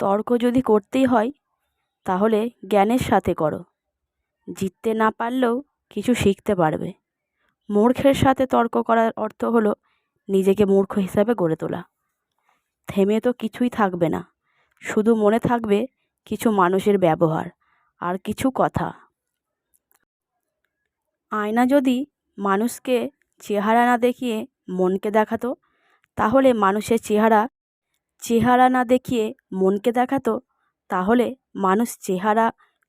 তর্ক যদি করতেই হয় তাহলে জ্ঞানের সাথে করো। জিততে না পারলেও কিছু শিখতে পারবে। মূর্খের সাথে তর্ক করার অর্থ হলো নিজেকে মূর্খ হিসাবে গড়ে তোলা। থেমে তো কিছুই থাকবে না, শুধু মনে থাকবে কিছু মানুষের ব্যবহার আর কিছু কথা। আয়না যদি মানুষকে চেহারা না দেখিয়ে মনকে দেখাতো, তাহলে মানুষের চেহারা না দেখিয়ে মনকে দেখাতো, তাহলে মানুষ চেহারা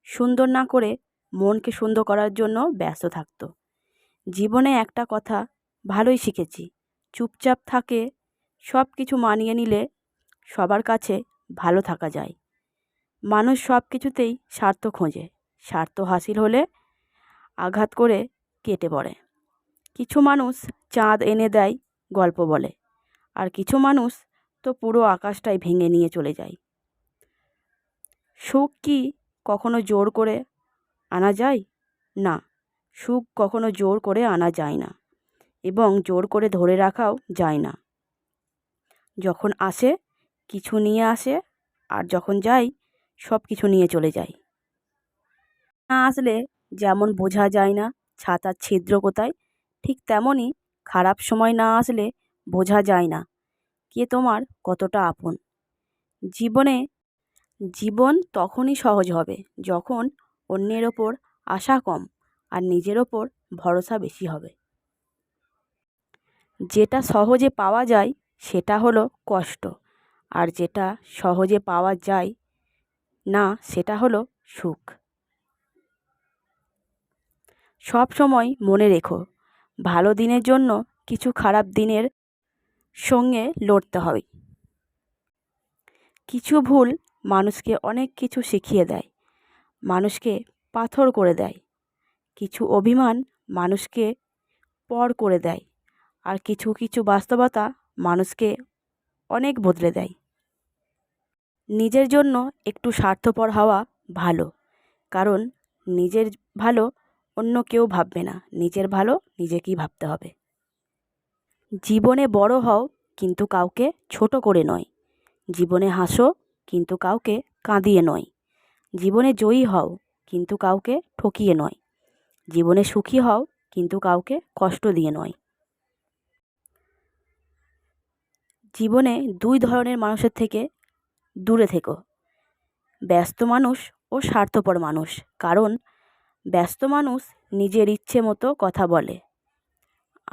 সুন্দর না করে মনকে সুন্দর করার জন্য ব্যস্ত থাকতো। জীবনে একটা কথা ভালোই শিখেছি, চুপচাপ থাকে সব কিছু মানিয়ে নিলে সবার কাছে ভালো থাকা যায়। মানুষ সব কিছুতেই স্বার্থ খোঁজে, স্বার্থ হাসিল হলে আঘাত করে কেটে পড়ে। কিছু মানুষ চাঁদ এনে দেয় গল্প বলে, আর কিছু মানুষ তো পুরো আকাশটাই ভেঙে নিয়ে চলে যায়। সুখ কি কখনো জোর করে আনা যায়? না, সুখ কখনো জোর করে আনা যায় না, এবং জোর করে ধরে রাখাও যায় না। যখন আসে কিছু নিয়ে আসে, আর যখন যায় সব কিছু নিয়ে চলে যায়। না আসলে যেমন বোঝা যায় না ছাতার ছিদ্র কোথায়, ঠিক তেমনই খারাপ সময় না আসলে বোঝা যায় না কে তোমার কতটা আপন। জীবন তখনই সহজ হবে যখন অন্যের ওপর আশা কম আর নিজের ওপর ভরসা বেশি হবে। যেটা সহজে পাওয়া যায় সেটা হলো কষ্ট, আর যেটা সহজে পাওয়া যায় না সেটা হলো সুখ। সব সময় মনে রেখো, ভালো দিনের জন্য কিছু খারাপ দিনের সঙ্গে লড়তে হয়। কিছু ভুল মানুষকে অনেক কিছু শিখিয়ে দেয়, মানুষকে পাথর করে দেয়। কিছু অভিমান মানুষকে পর করে দেয়, আর কিছু কিছু বাস্তবতা মানুষকে অনেক বদলে দেয়। নিজের জন্য একটু স্বার্থপর হওয়া ভালো, কারণ নিজের ভালো অন্য কেউ ভাববে না, নিজের ভালো নিজেকেই ভাবতে হবে। জীবনে বড় হও, কিন্তু কাউকে ছোট করে নয়। জীবনে হাসো, কিন্তু কাউকে কাঁদিয়ে নয়। জীবনে জয়ী হও, কিন্তু কাউকে ঠকিয়ে নয়। জীবনে সুখী হও, কিন্তু কাউকে কষ্ট দিয়ে নয়। জীবনে দুই ধরনের মানুষের থেকে দূরে থেকো, ব্যস্ত মানুষ ও স্বার্থপর মানুষ। কারণ ব্যস্ত মানুষ নিজের ইচ্ছে মতো কথা বলে,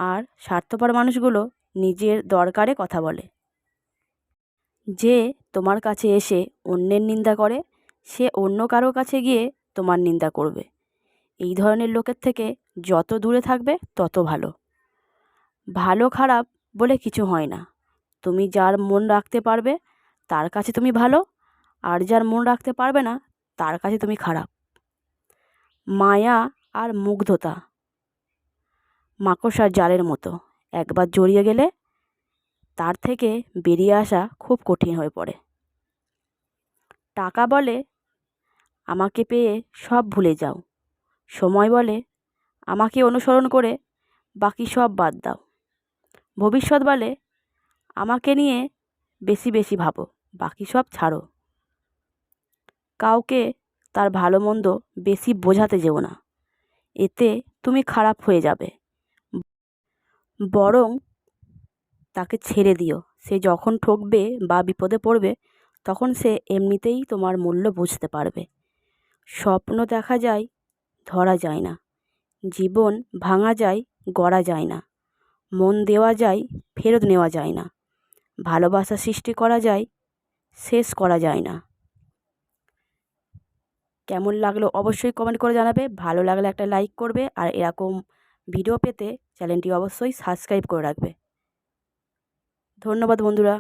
আর স্বার্থপর মানুষগুলো নিজের দরকারে কথা বলে। যে তোমার কাছে এসে অন্যের নিন্দা করে, সে অন্য কারো কাছে গিয়ে তোমার নিন্দা করবে। এই ধরনের লোকের থেকে যত দূরে থাকবে তত ভালো। ভালো খারাপ বলে কিছু হয় না। তুমি যার মন রাখতে পারবে তার কাছে তুমি ভালো, আর যার মন রাখতে পারবে না তার কাছে তুমি খারাপ। মায়া আর মুগ্ধতা মাকড়সার জালের মতো, একবার জড়িয়ে গেলে তার থেকে বেরিয়ে আসা খুব কঠিন হয়ে পড়ে। টাকা বলে আমাকে পেয়ে সব ভুলে যাও, সময় বলে আমাকে অনুসরণ করে বাকি সব বাদ দাও। ভবিষ্যৎ বলে আমাকে নিয়ে বেশি বেশি ভাবো, বাকি সব ছাড়ো। কাউকে তার ভালো মন্দ বেশি বোঝাতে যেও না, এতে তুমি খারাপ হয়ে যাবে। বরং তাকে ছেড়ে দিও, সে যখন ঠকবে বা বিপদে পড়বে তখন সে এমনিতেই তোমার মূল্য বুঝতে পারবে। স্বপ্ন দেখা যায়, ধরা যায় না। জীবন ভাঙা যায়, গড়া যায় না। মন দেওয়া যায়, ফেরত নেওয়া যায় না। ভালোবাসা সৃষ্টি করা যায়, শেষ করা যায় না। কেমন লাগলো অবশ্যই কমেন্ট করে জানাবে। ভালো লাগলে একটা লাইক করবে, আর এরকম ভিডিও পেতে চ্যানেলটি অবশ্যই সাবস্ক্রাইব করে রাখবে। ধন্যবাদ বন্ধুরা।